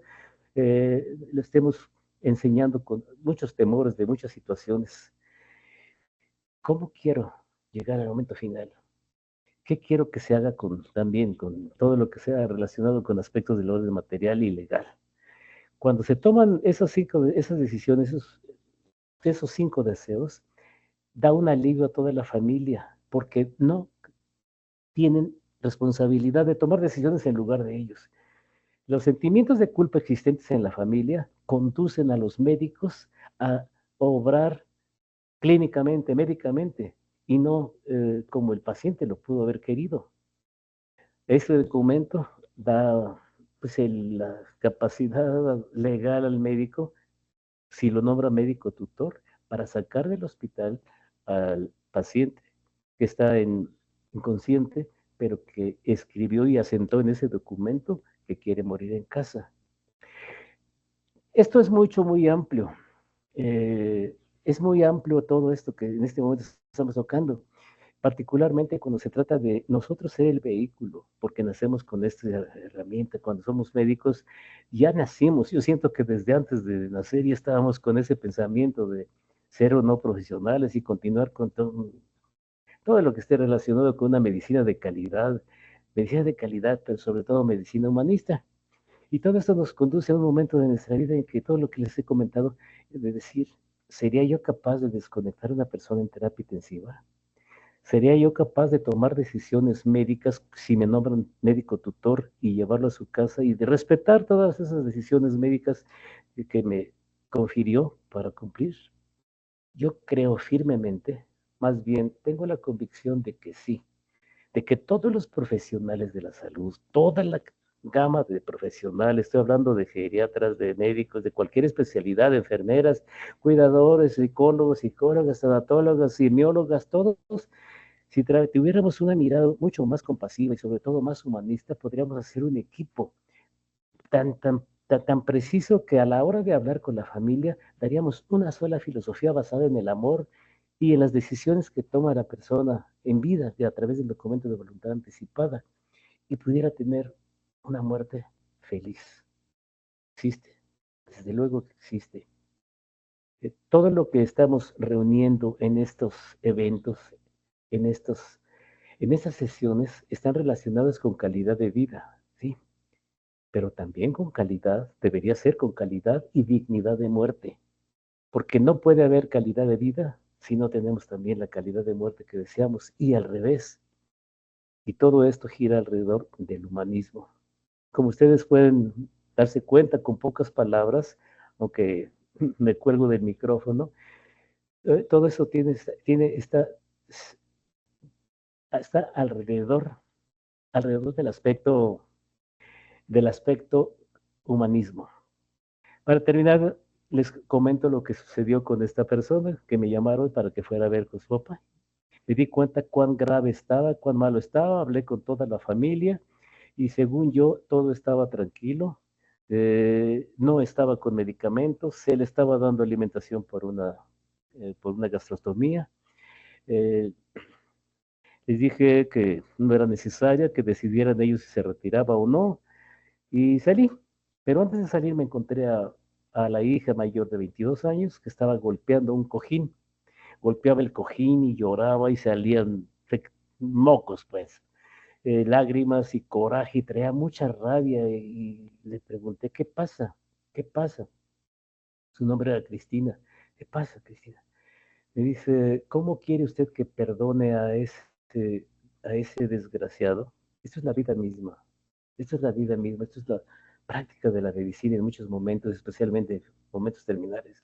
lo estemos enseñando con muchos temores de muchas situaciones. ¿Cómo quiero llegar al momento final? ¿Qué quiero que se haga también con todo lo que sea relacionado con aspectos del orden material y legal? Cuando se toman esas decisiones, esos 5 deseos, da un alivio a toda la familia, porque no tienen responsabilidad de tomar decisiones en lugar de ellos. Los sentimientos de culpa existentes en la familia conducen a los médicos a obrar clínicamente, médicamente, y no como el paciente lo pudo haber querido. Este documento da pues, la capacidad legal al médico, si lo nombra médico tutor, para sacar del hospital al paciente que está inconsciente, pero que escribió y asentó en ese documento que quiere morir en casa. Esto es muy amplio. Es muy amplio todo esto que en este momento estamos tocando, particularmente cuando se trata de nosotros ser el vehículo, porque nacemos con esta herramienta. Cuando somos médicos, ya nacimos. Yo siento que desde antes de nacer ya estábamos con ese pensamiento de ser o no profesionales y continuar con todo lo que esté relacionado con una medicina de calidad, pero sobre todo medicina humanista. Y todo esto nos conduce a un momento de nuestra vida en que todo lo que les he comentado, de decir, ¿sería yo capaz de desconectar a una persona en terapia intensiva? ¿Sería yo capaz de tomar decisiones médicas si me nombran médico tutor y llevarlo a su casa y de respetar todas esas decisiones médicas que me confirió para cumplir? Yo creo firmemente, más bien tengo la convicción de que sí, de que todos los profesionales de la salud, toda la gama de profesionales, estoy hablando de geriatras, de médicos, de cualquier especialidad, de enfermeras, cuidadores, psicólogos, psicólogas, tanatólogas, semiólogas, todos, si tuviéramos una mirada mucho más compasiva y sobre todo más humanista, podríamos hacer un equipo tan preciso que a la hora de hablar con la familia daríamos una sola filosofía basada en el amor y en las decisiones que toma la persona en vida a través del documento de voluntad anticipada y pudiera tener una muerte feliz. Existe, desde luego que existe. Todo lo que estamos reuniendo en estos eventos, en, estos, en estas sesiones, están relacionadas con calidad de vida, ¿sí? Pero también con calidad, debería ser con calidad y dignidad de muerte, porque no puede haber calidad de vida si no tenemos también la calidad de muerte que deseamos, y al revés. Y todo esto gira alrededor del humanismo. Como ustedes pueden darse cuenta con pocas palabras, aunque me cuelgo del micrófono, todo eso está alrededor del aspecto humanismo. Para terminar, les comento lo que sucedió con esta persona que me llamaron para que fuera a ver con su papá. Me di cuenta cuán grave estaba, cuán malo estaba, hablé con toda la familia y según yo todo estaba tranquilo, no estaba con medicamentos, se le estaba dando alimentación por una gastrostomía. Eh, Les dije que no era necesaria, que decidieran ellos si se retiraba o no, y salí. Pero antes de salir me encontré a la hija mayor de 22 años que estaba golpeando un cojín. Golpeaba el cojín y lloraba y salían mocos, pues, lágrimas y coraje, y traía mucha rabia. Y le pregunté, ¿qué pasa? ¿Qué pasa? Su nombre era Cristina. ¿Qué pasa, Cristina? Me dice, ¿cómo quiere usted que perdone a ese desgraciado? Esto es la vida misma. Esto es la vida misma. Esto es la práctica de la medicina en muchos momentos, especialmente en momentos terminales.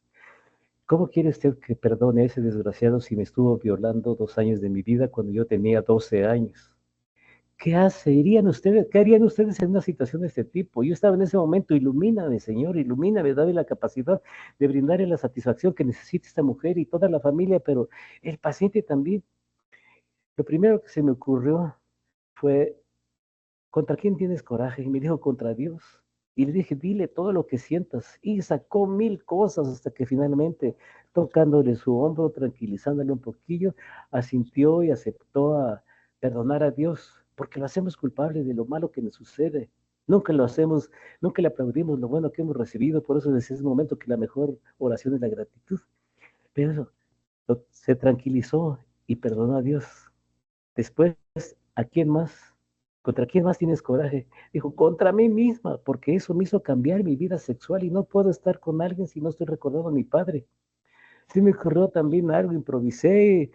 ¿Cómo quiere usted que perdone a ese desgraciado si me estuvo violando 2 años de mi vida cuando yo tenía 12 años? ¿Qué harían ustedes? ¿Qué harían ustedes en una situación de este tipo? Yo estaba en ese momento, ilumíname, Señor, ilumíname, dame la capacidad de brindarle la satisfacción que necesita esta mujer y toda la familia, pero el paciente también. Lo primero que se me ocurrió fue, ¿contra quién tienes coraje? Y me dijo, contra Dios. Y le dije, dile todo lo que sientas. Y sacó mil cosas hasta que finalmente, tocándole su hombro, tranquilizándole un poquillo, asintió y aceptó a perdonar a Dios, porque lo hacemos culpable de lo malo que nos sucede. Nunca lo hacemos, nunca le aplaudimos lo bueno que hemos recibido. Por eso desde ese momento que la mejor oración es la gratitud. Pero eso, se tranquilizó y perdonó a Dios. Después, ¿a quién más? ¿Contra quién más tienes coraje? Dijo, contra mí misma, porque eso me hizo cambiar mi vida sexual y no puedo estar con alguien si no estoy recordando a mi padre. Sí me ocurrió también algo, improvisé,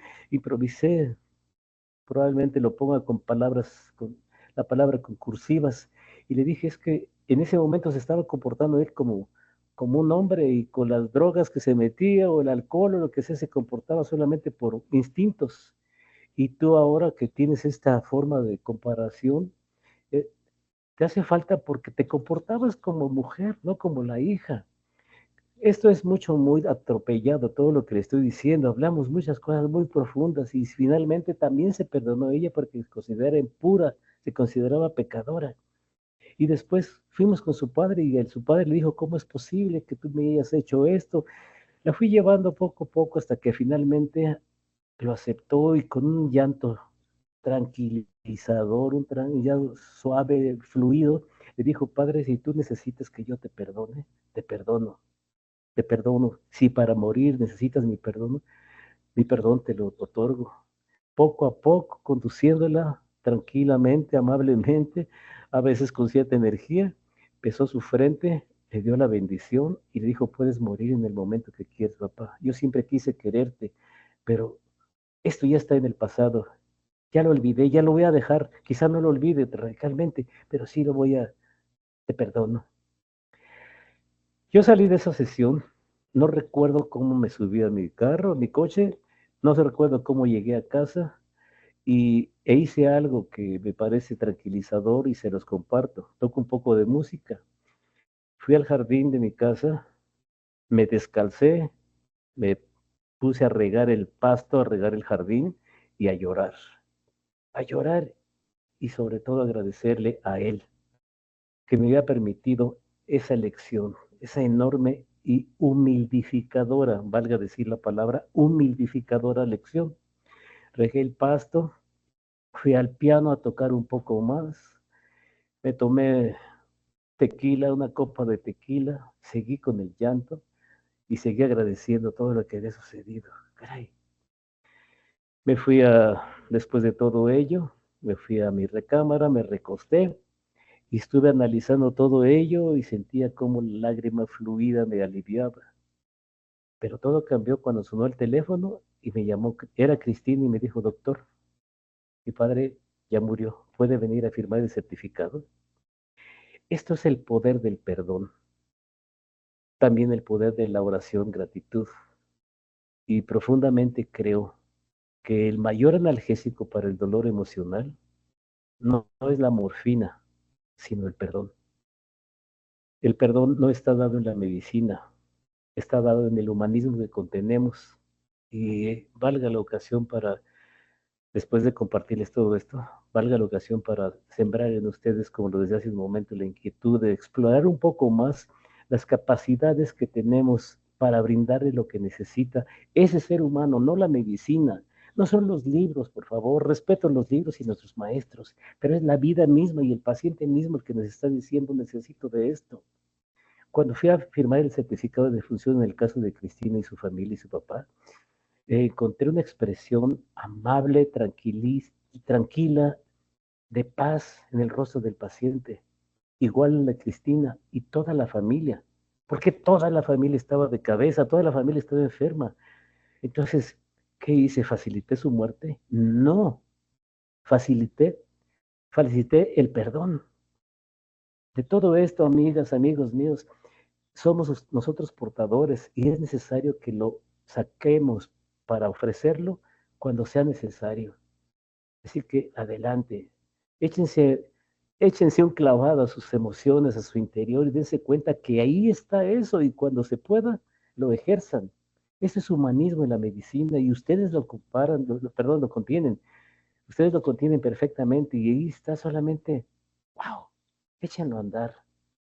probablemente lo ponga con palabras, con la palabra con cursivas, y le dije, es que en ese momento se estaba comportando él como un hombre y con las drogas que se metía o el alcohol o lo que sea, se comportaba solamente por instintos. Y tú ahora que tienes esta forma de comparación, eh, te hace falta porque te comportabas como mujer, no como la hija. Esto es muy atropellado, todo lo que le estoy diciendo. Hablamos muchas cosas muy profundas y finalmente también se perdonó ella porque se considera impura, se consideraba pecadora. Y después fuimos con su padre y su padre le dijo, ¿cómo es posible que tú me hayas hecho esto? La fui llevando poco a poco hasta que finalmente lo aceptó y con un llanto tranquilizador, un llanto suave, fluido, le dijo, Padre, si tú necesitas que yo te perdone, te perdono, te perdono. Si para morir necesitas mi perdón te lo otorgo. Poco a poco, conduciéndola tranquilamente, amablemente, a veces con cierta energía, besó su frente, le dio la bendición y le dijo, puedes morir en el momento que quieras, papá. Yo siempre quise quererte, pero esto ya está en el pasado. Ya lo olvidé, ya lo voy a dejar. Quizá no lo olvide radicalmente, pero sí te perdono. Yo salí de esa sesión, no recuerdo cómo me subí a mi carro, a mi coche, no recuerdo cómo llegué a casa e hice algo que me parece tranquilizador y se los comparto. Toco un poco de música. Fui al jardín de mi casa, me descalcé, me puse a regar el pasto, a regar el jardín y a llorar y sobre todo agradecerle a él que me había permitido esa elección, esa enorme y humildificadora, valga decir la palabra, humildificadora lección. Regué el pasto, fui al piano a tocar un poco más, me tomé tequila, una copa de tequila, seguí con el llanto y seguí agradeciendo todo lo que había sucedido. Caray. Después de todo ello, me fui a mi recámara, me recosté y estuve analizando todo ello y sentía como la lágrima fluida me aliviaba. Pero todo cambió cuando sonó el teléfono y me llamó, era Cristina y me dijo, doctor, mi padre ya murió, ¿puede venir a firmar el certificado? Esto es el poder del perdón, también el poder de la oración, gratitud. Y profundamente creo que el mayor analgésico para el dolor emocional no es la morfina, sino el perdón. El perdón no está dado en la medicina, está dado en el humanismo que contenemos. Y valga la ocasión para, después de compartirles todo esto, valga la ocasión para sembrar en ustedes, como lo decía hace un momento, la inquietud de explorar un poco más las capacidades que tenemos para brindarle lo que necesita ese ser humano, no la medicina. No son los libros, por favor, respeto los libros y nuestros maestros, pero es la vida misma y el paciente mismo el que nos está diciendo necesito de esto. Cuando fui a firmar el certificado de defunción en el caso de Cristina y su familia y su papá, encontré una expresión amable, tranquila, de paz en el rostro del paciente, igual en la Cristina y toda la familia, porque toda la familia estaba de cabeza, toda la familia estaba enferma. Entonces, ¿Qué hice? ¿Facilité su muerte? No, facilité el perdón. De todo esto, amigas, amigos míos, somos nosotros portadores y es necesario que lo saquemos para ofrecerlo cuando sea necesario. Así que adelante, échense, échense un clavado a sus emociones, a su interior y dense cuenta que ahí está eso y cuando se pueda, lo ejerzan. Ese es humanismo en la medicina y ustedes lo comparan, perdón, lo contienen. Ustedes lo contienen perfectamente y ahí está solamente, wow, échenlo a andar,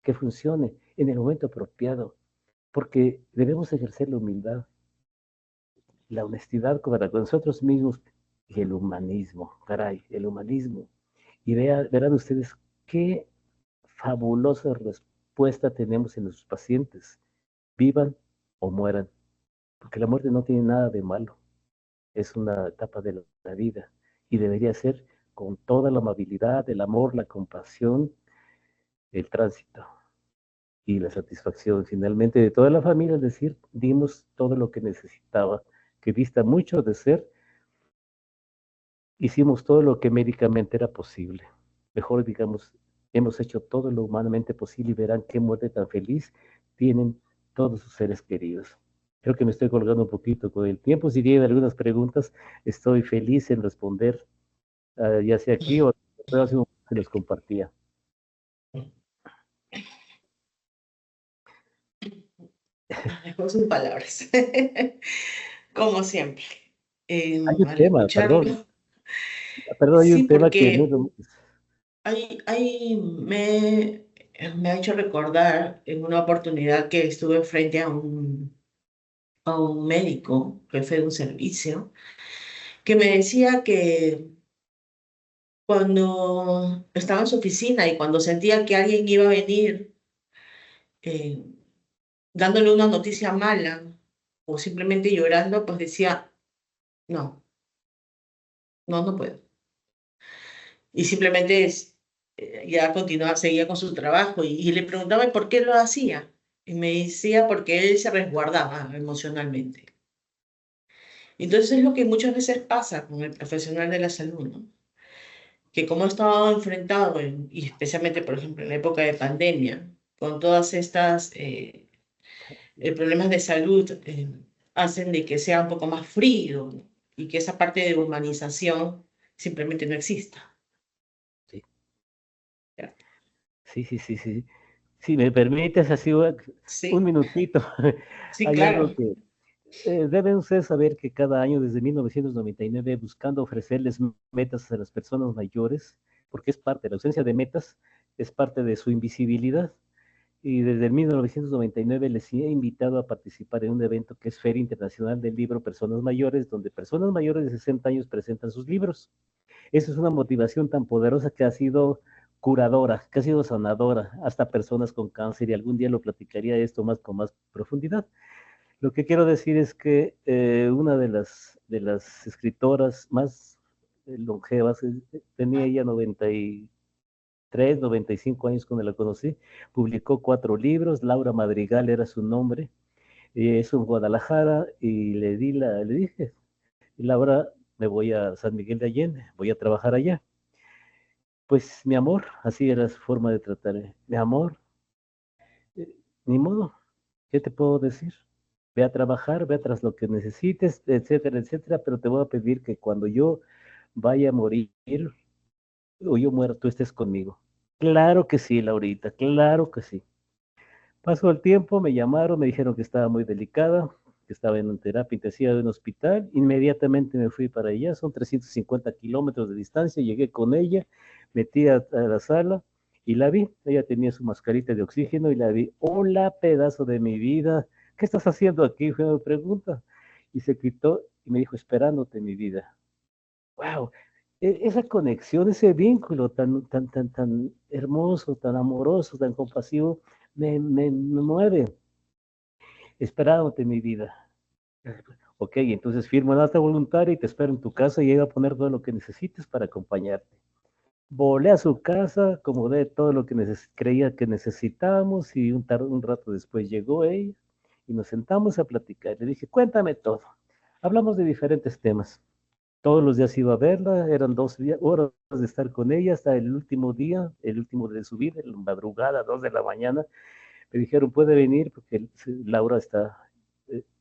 que funcione en el momento apropiado, porque debemos ejercer la humildad, la honestidad para con nosotros mismos y el humanismo, caray, el humanismo. Y verán ustedes qué fabulosa respuesta tenemos en nuestros pacientes, vivan o mueran, porque la muerte no tiene nada de malo, es una etapa de la vida y debería ser con toda la amabilidad, el amor, la compasión, el tránsito y la satisfacción finalmente de toda la familia, es decir, dimos todo lo que necesitaba, que dista mucho de ser, hicimos todo lo que médicamente era posible. Mejor digamos, hemos hecho todo lo humanamente posible y verán qué muerte tan feliz tienen todos sus seres queridos. Creo que me estoy colgando un poquito con el tiempo. Si tienen algunas preguntas, estoy feliz en responder, ya sea aquí o hace un se los compartía. Mejor sin palabras, como siempre. Hay un Al tema, perdón, escucharlo, hay sí, un tema que porque me ha hecho recordar en una oportunidad que estuve frente a un médico, jefe de un servicio, que me decía que cuando estaba en su oficina y cuando sentía que alguien iba a venir eh, dándole una noticia mala o simplemente llorando, pues decía, no, no puedo. Y simplemente ya continuaba, seguía con su trabajo y le preguntaba por qué lo hacía. Y me decía porque él se resguardaba emocionalmente. Entonces es lo que muchas veces pasa con el profesional de la salud, ¿no? Que como ha estado enfrentado, y especialmente, por ejemplo, en la época de pandemia, con todas estas problemas de salud, hacen de que sea un poco más frío, ¿no? Y que esa parte de humanización simplemente no exista. sí, ¿Ya? sí. Si me permites, así un Sí, minutito. sí, Hay algo claro. que deben ustedes saber que cada año desde 1999, buscando ofrecerles metas a las personas mayores, porque es parte, la ausencia de metas es parte de su invisibilidad. Y desde el 1999 les he invitado a participar en un evento que es Feria Internacional del Libro Personas Mayores, donde personas mayores de 60 años presentan sus libros. Esa es una motivación tan poderosa que ha sido curadora, que ha sido sanadora, hasta personas con cáncer, y algún día lo platicaría esto más con más profundidad. Lo que quiero decir es que una de las escritoras más longevas, tenía ella 93, 95 años cuando la conocí, publicó 4 libros, Laura Madrigal era su nombre, es en Guadalajara, y le dije, Laura, me voy a San Miguel de Allende, voy a trabajar allá. Pues mi amor, así era su forma de tratarme. Mi amor, eh, ni modo, ¿qué te puedo decir? Ve a trabajar, ve tras lo que necesites, etcétera, etcétera, pero te voy a pedir que cuando yo vaya a morir o yo muera, tú estés conmigo. Claro que sí, Laurita, claro que sí. Pasó el tiempo, me llamaron, me dijeron que estaba muy delicada, que estaba en terapia intensiva de un hospital. Inmediatamente me fui para allá, son 350 kilómetros de distancia, llegué con ella, metí a la sala y la vi. Ella tenía su mascarita de oxígeno y la vi. Hola, pedazo de mi vida, ¿qué estás haciendo aquí? Fue mi pregunta. Y se quitó y me dijo, esperándote, mi vida. Wow, esa conexión, ese vínculo tan hermoso, tan amoroso, tan compasivo, me mueve, esperándote mi vida. Ok, entonces firmo el acta voluntaria y te espero en tu casa y llega a poner todo lo que necesites para acompañarte. Volé a su casa, acomodé todo lo que creía que necesitábamos y un rato después llegó ella y nos sentamos a platicar. Le dije, cuéntame todo. Hablamos de diferentes temas. Todos los días iba a verla, eran 2 horas de estar con ella hasta el último día, el último de su vida, en la madrugada, 2 de la mañana. Me dijeron, puede venir porque Laura está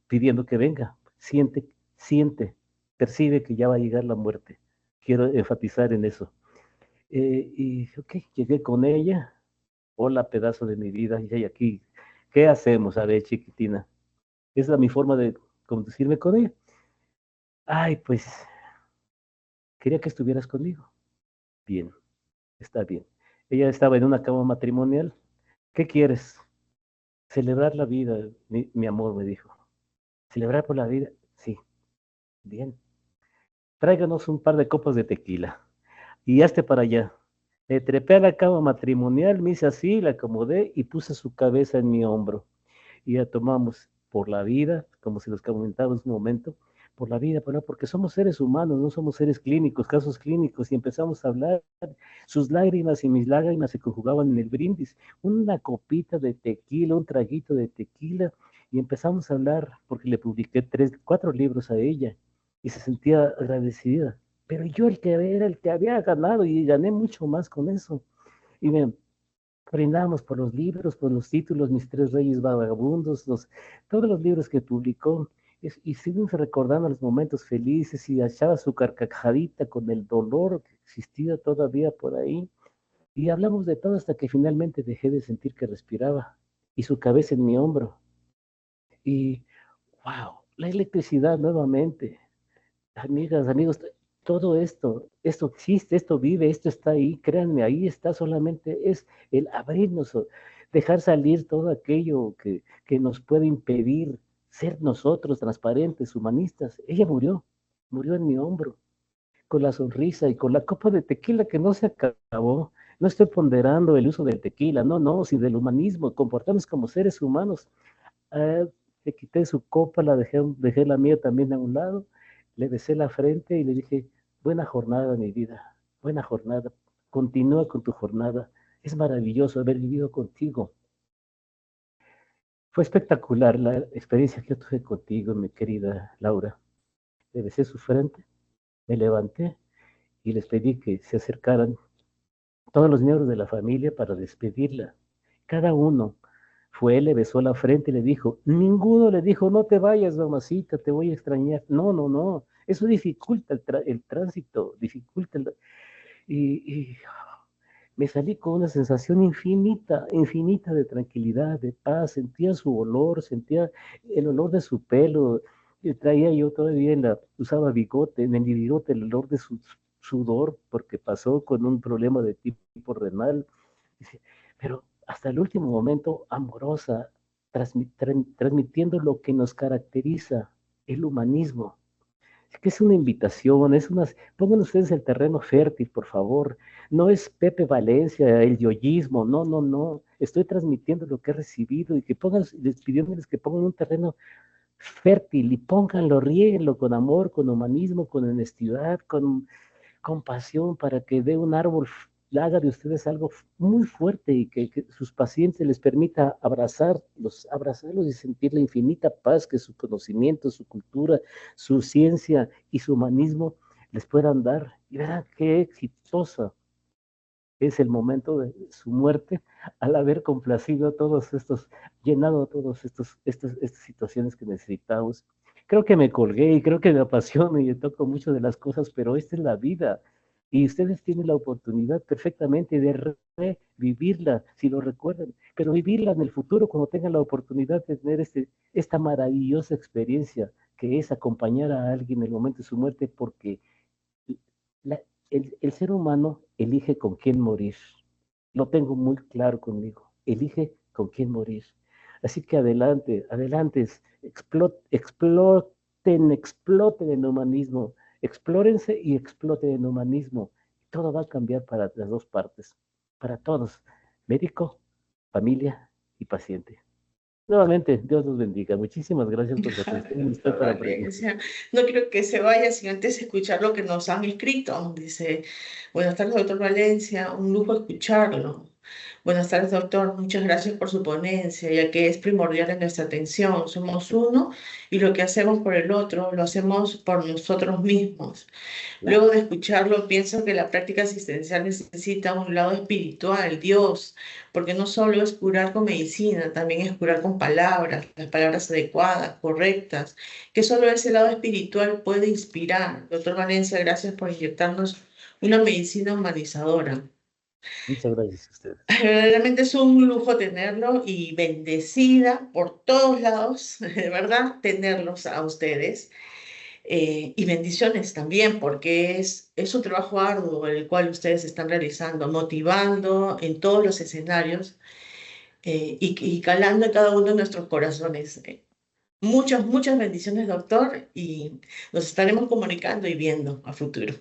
pidiendo que venga. Siente, siente, percibe que ya va a llegar la muerte. Quiero enfatizar en eso. Y ok, llegué con ella. Hola, pedazo de mi vida. Y ella aquí, ¿qué hacemos? A ver, chiquitina. Esa es mi forma de conducirme con ella. Ay, pues, quería que estuvieras conmigo. Bien, está bien. Ella estaba en una cama matrimonial. ¿Qué quieres? Celebrar la vida, mi amor, me dijo. ¿Celebrar por la vida? Sí, bien. Tráiganos un par de copas de tequila. Y hazte para allá. Me trepé a la cama matrimonial, me hice así, la acomodé y puse su cabeza en mi hombro. Y ya tomamos por la vida, como se los comentaba en un momento, por la vida, pero no, porque somos seres humanos, no somos seres clínicos, casos clínicos, y empezamos a hablar, sus lágrimas y mis lágrimas se conjugaban en el brindis, una copita de tequila, un traguito de tequila, y empezamos a hablar, porque le publiqué 4 libros a ella, y se sentía agradecida, pero yo era el que había ganado, y gané mucho más con eso, y me brindamos por los libros, por los títulos, Mis Tres Reyes Vagabundos, todos los libros que publicó, y seguimos recordando los momentos felices y echaba su carcajadita con el dolor que existía todavía por ahí. Y hablamos de todo hasta que finalmente dejé de sentir que respiraba y su cabeza en mi hombro. Y, wow, la electricidad nuevamente. Amigas, amigos, todo esto existe, esto vive, esto está ahí, créanme, ahí está, solamente es el abrirnos, dejar salir todo aquello que nos puede impedir ser nosotros transparentes, humanistas. Ella murió en mi hombro, con la sonrisa y con la copa de tequila que no se acabó. No estoy ponderando el uso del tequila, no, no, sino del humanismo, comportarnos como seres humanos. Ah, le quité su copa, dejé la mía también a un lado, le besé la frente y le dije, buena jornada, mi vida, buena jornada, continúa con tu jornada, es maravilloso haber vivido contigo. Fue espectacular la experiencia que yo tuve contigo, mi querida Laura. Le besé su frente, me levanté y les pedí que se acercaran todos los miembros de la familia para despedirla. Cada uno fue, le besó la frente y le dijo, ninguno le dijo, no te vayas, mamacita, te voy a extrañar. No, no, no, eso dificulta el tránsito, y me salí con una sensación infinita, infinita de tranquilidad, de paz, sentía su olor, sentía el olor de su pelo, traía yo todavía usaba bigote, en el bigote el olor de su sudor, porque pasó con un problema de tipo renal, pero hasta el último momento amorosa, transmitiendo lo que nos caracteriza, el humanismo, que es una invitación, pongan ustedes el terreno fértil, por favor. No es Pepe Valencia, el yoyismo, no, no, no. Estoy transmitiendo lo que he recibido y pidiéndoles que pongan un terreno fértil y pónganlo, riéguenlo con amor, con humanismo, con honestidad, con compasión para que dé un árbol, haga de ustedes algo muy fuerte y que sus pacientes les permita abrazarlos y sentir la infinita paz que su conocimiento, su cultura, su ciencia y su humanismo les puedan dar. Y verán qué exitosa es el momento de su muerte al haber complacido a todos estos, llenado a todas estas situaciones que necesitamos. Creo que me colgué y creo que me apasiona y toco mucho de las cosas, pero esta es la vida y ustedes tienen la oportunidad perfectamente de revivirla, si lo recuerdan, pero vivirla en el futuro cuando tengan la oportunidad de tener esta maravillosa experiencia que es acompañar a alguien en el momento de su muerte, porque la, el ser humano elige con quién morir. Lo tengo muy claro conmigo. Elige con quién morir. Así que adelante, adelante, exploten en humanismo, explórense y exploten en humanismo. Todo va a cambiar para las dos partes, para todos, médico, familia y paciente. Nuevamente, Dios los bendiga. Muchísimas gracias por su atención. Estoy Doctor para preguntas. Valencia, no quiero que se vaya sin antes escuchar lo que nos han escrito. Dice, buenas tardes, doctor Valencia, un lujo escucharlo. Buenas tardes, doctor. Muchas gracias por su ponencia, ya que es primordial en nuestra atención. Somos uno y lo que hacemos por el otro lo hacemos por nosotros mismos. Claro, Luego de escucharlo, pienso que la práctica asistencial necesita un lado espiritual, Dios, porque no solo es curar con medicina, también es curar con palabras, las palabras adecuadas, correctas, que solo ese lado espiritual puede inspirar. Doctor Valencia, gracias por inyectarnos una medicina humanizadora. muchas gracias a ustedes. Realmente es un lujo tenerlo y bendecida por todos lados, de verdad, tenerlos a ustedes. Y bendiciones también, porque es un trabajo arduo el cual ustedes están realizando, motivando en todos los escenarios y calando en cada uno de nuestros corazones. Muchas, muchas bendiciones, doctor, y nos estaremos comunicando y viendo a futuro.